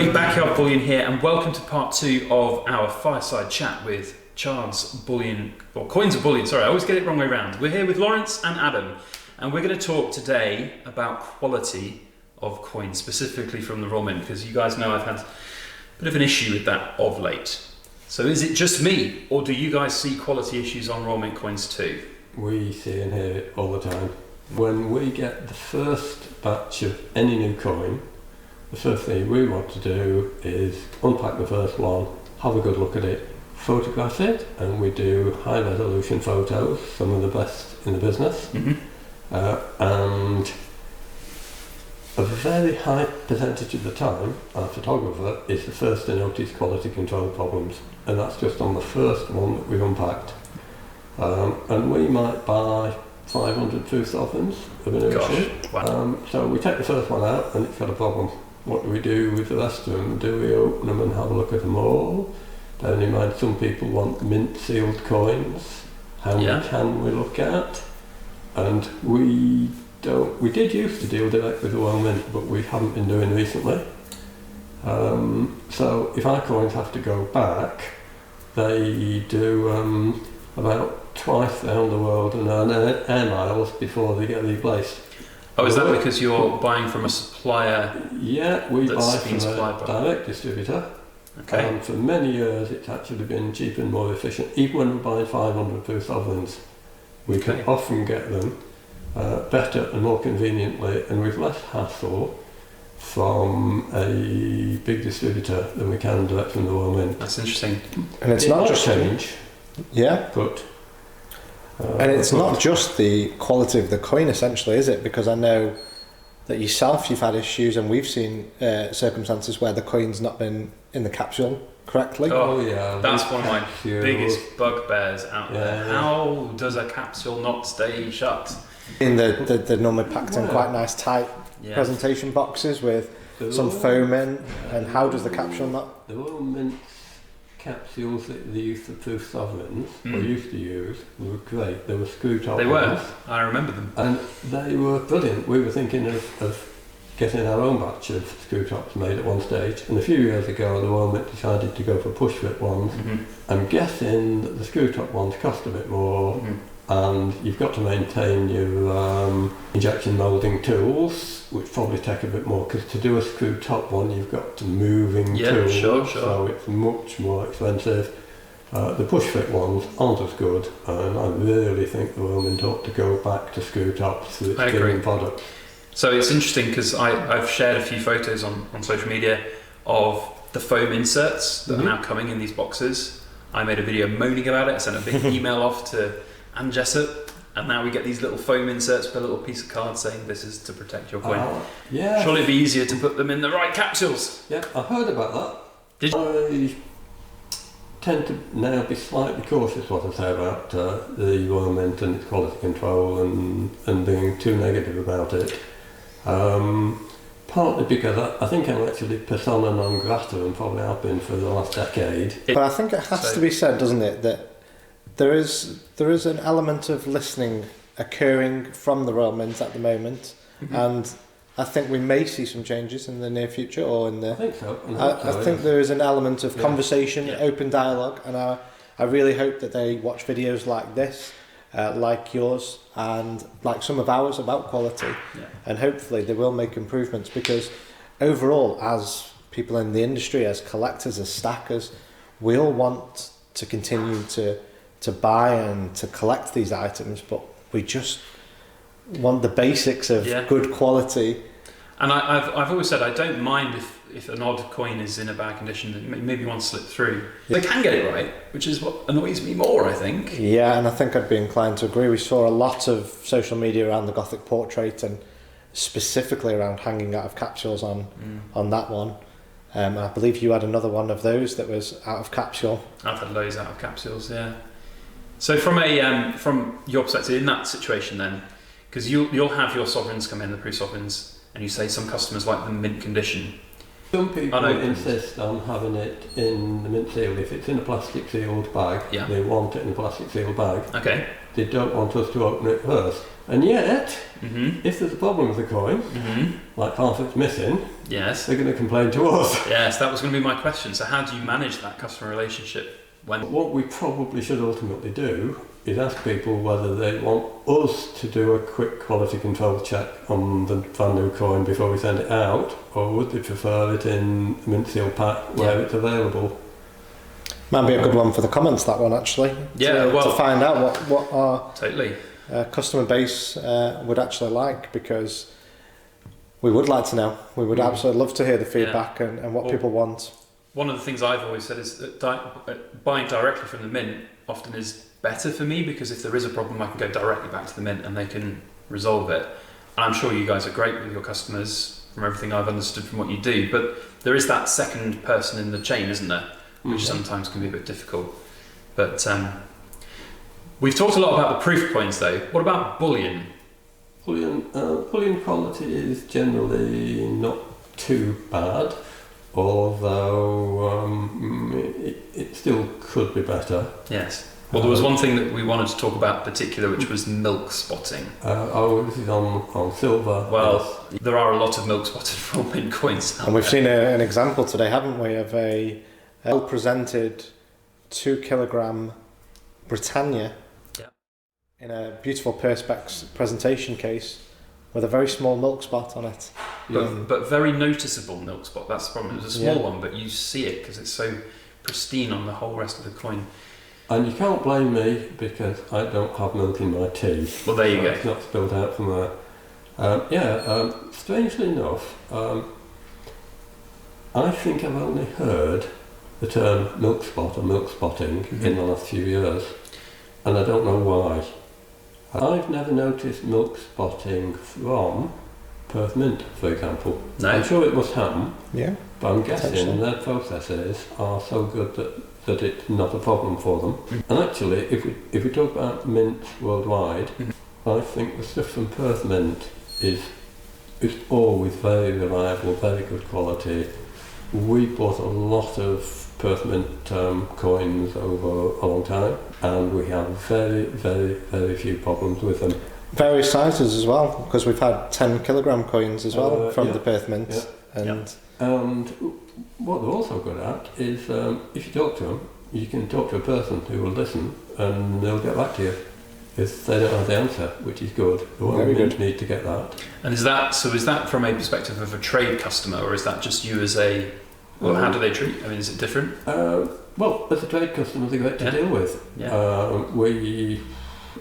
everybody, Backyard Bullion here, and welcome to part 2 of our fireside chat with Chards Bullion, or Coins of Bullion, sorry, I always get it wrong way round. We're here with Lawrence and Adam, and we're going to talk today about quality of coins, specifically from the Royal Mint, because you guys know I've had a bit of an issue with that of late. So is it just me, or do you guys see quality issues on Royal Mint coins too? We see and hear it all the time. When we get the first batch of any new coin, the first thing we want to do is unpack the first one, have a good look at it, photograph it, and we do high resolution photos, some of the best in the business. And a very high percentage of the time, our photographer is the first to notice quality control problems, and that's just on the first one that we've unpacked. And we might buy 500 proof sovereigns of an issue. Wow. So we take the first one out and it's got a problem. What do we do with the rest of them? Do we open them and have a look at them all? Bearing in mind some people want mint sealed coins. How many can we look at? And we did used to deal direct with the Royal Mint, but we haven't been doing recently. So if our coins have to go back, they do about twice around the world and earn air miles before they get replaced. Oh, is that because you're buying from a supplier? Yeah, we buy from a direct distributor. Okay. For many years it's actually been cheaper and more efficient. Even when we're buying 500 proof sovereigns, we can often get them better and more conveniently and with less hassle from a big distributor than we can direct from the Royal Mint. That's interesting. And it's not just change. Yeah. But and it's not just the quality of the coin, essentially, is it? Because I know that yourself, you've had issues, and we've seen circumstances where the coin's not been in the capsule correctly. Oh yeah, that's one of my biggest bugbears out there. How does a capsule not stay shut? In they're normally packed in quite nice tight presentation boxes with some foam in, and how does the capsule not? The Royal Mint capsules that they used for proof sovereigns, or used to use, were great. They were screw top ones. They were, I remember them. And they were brilliant. We were thinking of getting our own batch of screw tops made at one stage, and a few years ago the Royal Mint decided to go for push fit ones. I'm guessing that the screw top ones cost a bit more, and you've got to maintain your injection moulding tools, which probably take a bit more, because to do a screw top one you've got to moving tools, sure. so it's much more expensive. The push fit ones aren't as good, and I really think the Royal Mint ought to go back to screw tops for its premium product. So it's interesting because I've shared a few photos on social media of the foam inserts that are now coming in these boxes. I made a video moaning about it. I sent a big email off to Anne Jessup, and now we get these little foam inserts with a little piece of card saying this is to protect your coin. Surely it'd be easier to put them in the right capsules. Yeah, I heard about that. Did you? I tend to now be slightly cautious what I say about the Royal Mint and its quality control and being too negative about it. Partly because I think I'm actually persona non grata and probably have been for the last decade. But I think it has to be said, doesn't it, that there is an element of listening occurring from the Royal Mint at the moment, and I think we may see some changes in the near future, or in the. I think so. I think there is an element of conversation, open dialogue, and I really hope that they watch videos like this, like yours, and like some of ours about quality, and hopefully they will make improvements, because overall, as people in the industry, as collectors, as stackers, we all want to continue to buy and to collect these items, but we just want the basics of good quality. And I've always said I don't mind if an odd coin is in a bad condition, maybe one slip through. They can get it right, which is what annoys me more, I think. Yeah, and I think I'd be inclined to agree. We saw a lot of social media around the Gothic portrait, and specifically around hanging out of capsules on that one. I believe you had another one of those that was out of capsule. I've had loads out of capsules, yeah. So from your perspective in that situation then, because you'll have your sovereigns come in, the proof sovereigns, and you say some customers like them mint condition. Some people unopened. insist on having it in the mint seal. If it's in a plastic sealed bag, Yeah. they want it in a plastic sealed bag. Okay. They don't want us to open it first. And yet, Mhm. if there's a problem with the coin, Mhm. like half it's missing, Yes. they're going to complain to us. Yes, that was going to be my question. So how do you manage that customer relationship when? What we probably should ultimately do is ask people whether they want us to do a quick quality control check on the brand new coin before we send it out, or would they prefer it in a mint seal pack where it's available? Might be a good one for the comments, that one actually. Yeah, to find out what our Totally. customer base would actually like, because we would like to know. We would absolutely love to hear the feedback and what Well, people want. One of the things I've always said is that buying directly from the mint often is better for me, because if there is a problem, I can go directly back to the mint and they can resolve it. And I'm sure you guys are great with your customers from everything I've understood from what you do, but there is that second person in the chain, isn't there? Which sometimes can be a bit difficult. But we've talked a lot about the proof coins though. What about bullion? Bullion quality is generally not too bad, although it still could be better. Yes. Well, there was one thing that we wanted to talk about in particular, which was milk spotting. This is on silver. Well, there are a lot of milk spotted from mint coins. And we've seen an example today, haven't we, of a well-presented 2 kilogram Britannia in a beautiful Perspex presentation case with a very small milk spot on it. But very noticeable milk spot. That's the problem. It was a small one, but you see it because it's so pristine on the whole rest of the coin. And you can't blame me because I don't have milk in my tea. Well, there you go. It's not spilled out from there. Strangely enough, I think I've only heard the term milk spot or milk spotting in the last few years, and I don't know why. I've never noticed milk spotting from Perth Mint, for example. No. I'm sure it must happen, but I'm guessing their processes are so good that it's not a problem for them. And actually, if we talk about mints worldwide, I think the stuff from Perth Mint is always very reliable, very good quality. We bought a lot of Perth Mint coins over a long time, and we have very, very, very few problems with them. Various sizes as well, because we've had 10 kilogram coins as well from the Perth Mint. And what they're also good at is if you talk to them, you can talk to a person who will listen and they'll get back to you if they don't have the answer, which is good. Very good. Need to get that. And is that from a perspective of a trade customer, or is that just you as a... Well, how do they treat? I mean, is it different? Well, as a trade customer, they're great to deal with. We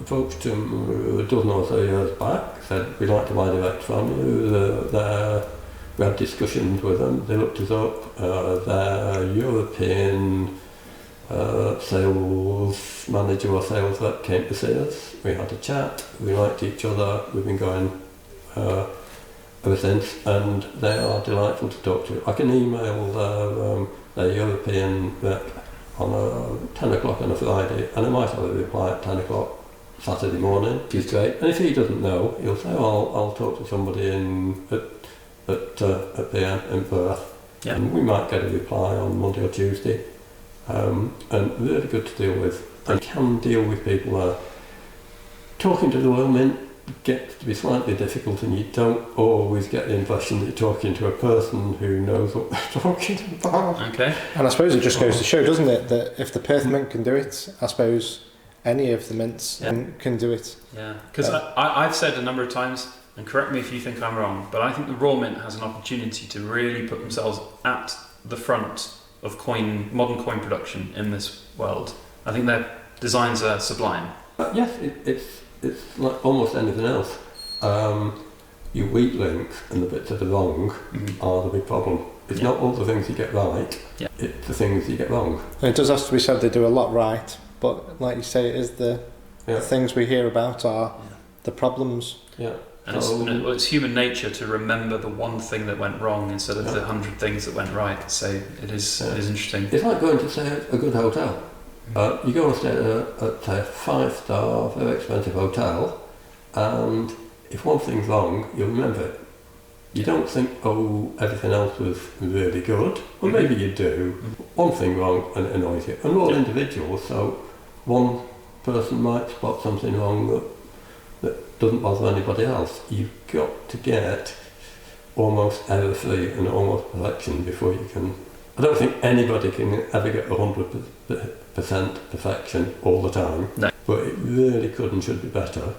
approached them a dozen or so years back, said we'd like to buy direct from you. We had discussions with them. They looked us up. Their European sales manager or sales rep came to see us. We had a chat. We liked each other. We've been going ever since, and they are delightful to talk to. I can email their European rep on 10 o'clock on a Friday, and I might have a reply at 10 o'clock Saturday morning. He's great. And if he doesn't know, he'll say, I'll talk to somebody at the in Perth. Yeah. And we might get a reply on Monday or Tuesday. And really good to deal with. I can deal with people there. Talking to the Royal Mint gets to be slightly difficult, and you don't always get the impression that you're talking to a person who knows what they're talking about. Okay. And I suppose it just goes to show, doesn't it, that if the Perth Mint can do it, I suppose any of the mints can do it. Yeah, because I've said a number of times, and correct me if you think I'm wrong, but I think the Royal Mint has an opportunity to really put themselves at the front of modern coin production in this world. I think their designs are sublime. Yes, it's like almost anything else. Your weak links and the bits that are wrong are the big problem. It's not all the things you get right, it's the things you get wrong. And it does have to be said they do a lot right, but like you say, it is the things we hear about are the problems. Yeah. And it's human nature to remember the one thing that went wrong instead of the 100 things that went right. So it is interesting. It's like going to stay at a good hotel. You go and stay at a 5-star, very expensive hotel, and if one thing's wrong, you'll remember it. you don't think, oh, everything else was really good. Well, maybe you do. One thing wrong and it annoys you. And we're all individuals, so one person might spot something wrong that doesn't bother anybody else. You've got to get almost error-free and almost perfection before you can... I don't think anybody can ever get 100% perfection all the time, no. But it really could and should be better.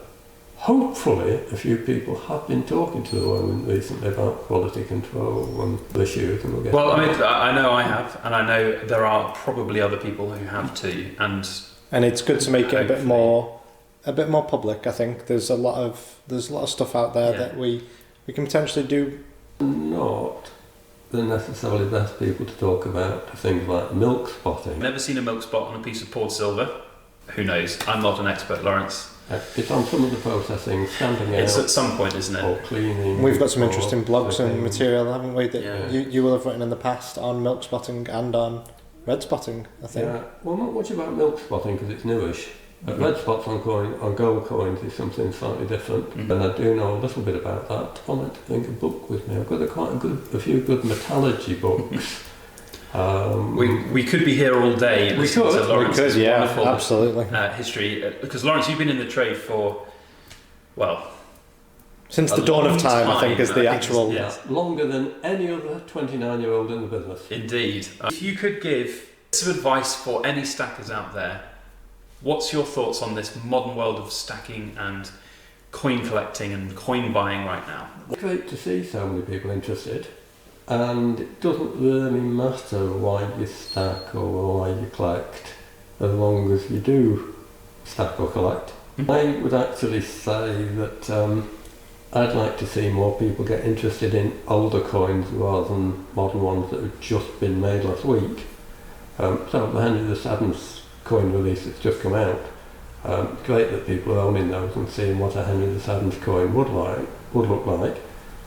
Hopefully, a few people have been talking to the women recently about quality control and issues, and we'll get. Well, I mean, I know I have, and I know there are probably other people who have too, and it's good to make it a bit more public. I think there's a lot of stuff out there that we can potentially do. Not the necessarily best people to talk about things like milk spotting. Never seen a milk spot on a piece of poured silver. Who knows? I'm not an expert, Lawrence. It's on some of the processing, stamping out. It's at some point, isn't it? Or cleaning. We've got some interesting blogs and material, haven't we? That Yeah. you will have written in the past on milk spotting and on red spotting, I think. Yeah. Well, not much about milk spotting because it's newish. But red spots on gold coins is something slightly different, and I do know a little bit about that. I like to bring a book with me. I've got a few good metallurgy books. We could be here all day. We could. To Lawrence's Yeah, wonderful absolutely. History, because Lawrence, you've been in the trade for, well, Since the dawn of time, I think, is the actual... Yes. Longer than any other 29-year-old in the business. Indeed. If you could give some advice for any stackers out there, what's your thoughts on this modern world of stacking and coin collecting and coin buying right now? It's great to see so many people interested, and it doesn't really matter why you stack or why you collect, as long as you do stack or collect. I would actually say that I'd like to see more people get interested in older coins rather than modern ones that have just been made last week. So the Henry VII's coin release that's just come out. Great that people are owning those and seeing what a Henry VII's coin would look like.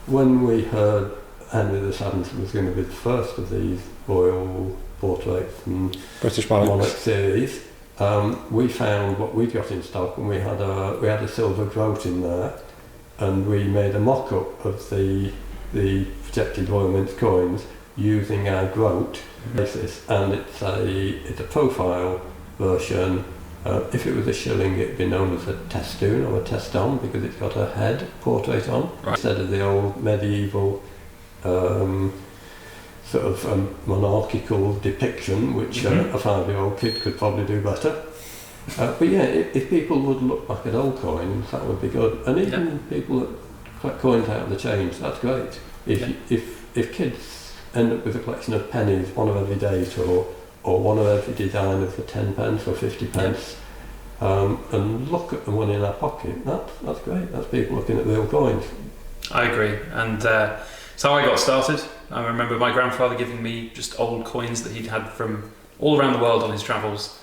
When we heard Henry VII was going to be the first of these royal portraits and British monarch series, we found what we got in stock, and we had a silver groat in there, and we made a mock-up of the projected Royal Mint coins using our groat basis, and it's a profile version. If it was a shilling, it'd be known as a testoon or a teston because it's got a head portrait on, instead of the old medieval sort of monarchical depiction, which a 5-year-old kid could probably do better. But yeah, if people would look back at old coins, that would be good. And even people that collect coins out of the change, that's great. If kids end up with a collection of pennies, one of every date, or one of every design of the 10 pence or 50 pence, and look at the money in our pocket, that's great. That's people looking at real coins. I agree, and so I got started. I remember my grandfather giving me just old coins that he'd had from all around the world on his travels.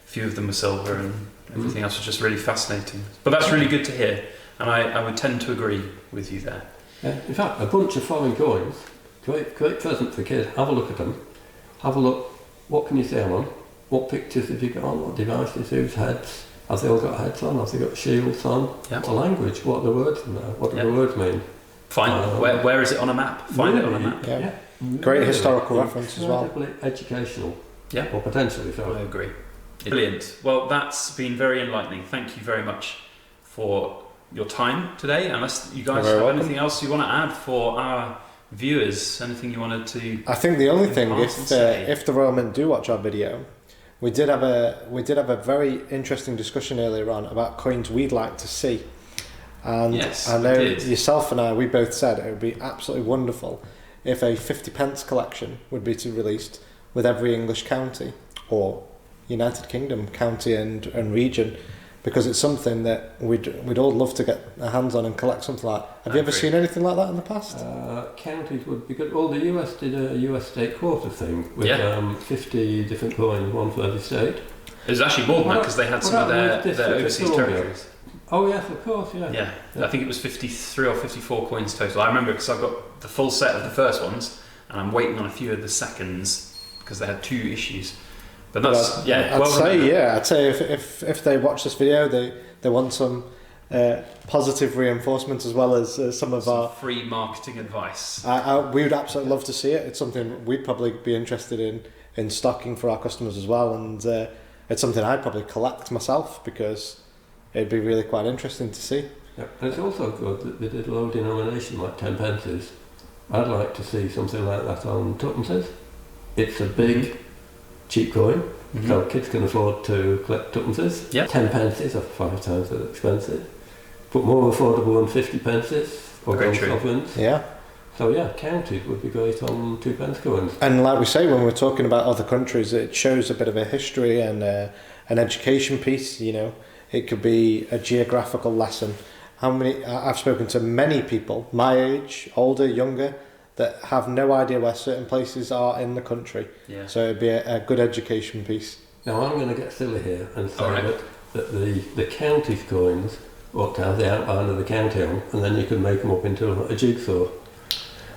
A few of them were silver, and everything else was just really fascinating. But that's really good to hear, and I would tend to agree with you there. Yeah. In fact, a bunch of foreign coins, great present for kids. Have a look at them. Have a look. What can you say on them? What pictures have you got on? What devices? Whose heads? Have they all got heads on? Have they got shields on? Yeah. What language? What are the words in there? What do the words mean? Find where is it on a map? Find it on a map. Yeah. Great historical reference as well. Incredibly educational. Yeah. Or potentially so. I agree. Brilliant. Well, that's been very enlightening. Thank you very much for your time today. Unless you guys have anything else you want to add for our viewers, anything you wanted to... I think the only thing, if the Royal Mint do watch our video, we did have a very interesting discussion earlier on about coins we'd like to see. And yes, I know yourself and I, we both said it would be absolutely wonderful if a 50 pence collection would be released with every English county or United Kingdom county and region, because it's something that we'd all love to get our hands on and collect something like. Have you ever seen anything like that in the past? Counties would be good. Well, the US did a US state quarter thing with 50 different coins, one for every state. It was actually more than that because they had some of their overseas territories. Oh yes, of course, yeah. I think it was 53 or 54 coins total. I remember because I've got the full set of the first ones, and I'm waiting on a few of the seconds because they had 2 issues. But that's I'd say if they watch this video, they want some positive reinforcement as well as some of our free marketing advice. We would absolutely love to see it. It's something we'd probably be interested in stocking for our customers as well, and it's something I'd probably collect myself because it'd be really quite interesting to see. Yeah. And it's also good that they did low denomination like 10 pences. I'd like to see something like that on tuppences. It's a big, cheap coin, so kids can afford to collect tuppences. Yep. 10 pences are 5 times as expensive, but more affordable than 50 pences or gold sovereigns. Yeah. So yeah, counted would be great on 2 pence coins. And like we say, when we're talking about other countries, it shows a bit of a history and an education piece. You know, it could be a geographical lesson. I've spoken to many people, my age, older, younger, that have no idea where certain places are in the country. Yeah. So it'd be a good education piece. Now I'm going to get silly here and say that the counties coins ought to have the outline of the county on, and then you can make them up into a jigsaw.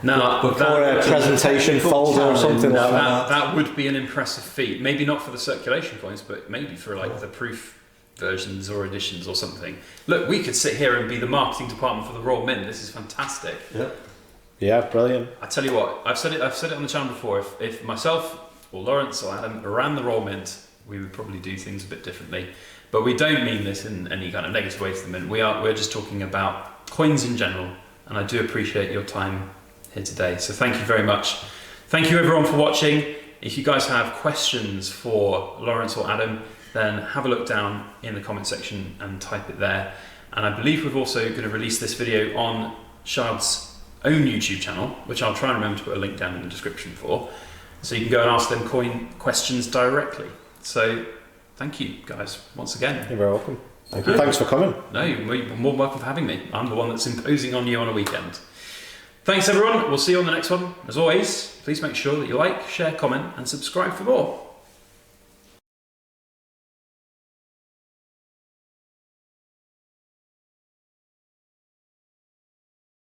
Now, or a presentation folder or something like that. That would be an impressive feat. Maybe not for the circulation coins, but maybe for like the proof versions or editions or something. Look, we could sit here and be the marketing department for the Royal Mint. This is fantastic. Yep. Yeah, brilliant. I tell you what, I've said it on the channel before. If myself or Lawrence or Adam ran the Royal Mint, we would probably do things a bit differently. But we don't mean this in any kind of negative way to the Mint. We're just talking about coins in general, and I do appreciate your time here today. So thank you very much. Thank you everyone for watching. If you guys have questions for Lawrence or Adam, then have a look down in the comment section and type it there. And I believe we're also going to release this video on Chards' own YouTube channel, which I'll try and remember to put a link down in the description for, so you can go and ask them coin questions directly. So thank you guys once again. You're very welcome. Thank you. Thanks for coming. No, you're more welcome for having me. I'm the one that's imposing on you on a weekend. Thanks everyone, we'll see you on the next one. As always, please make sure that you like, share, comment and subscribe for more.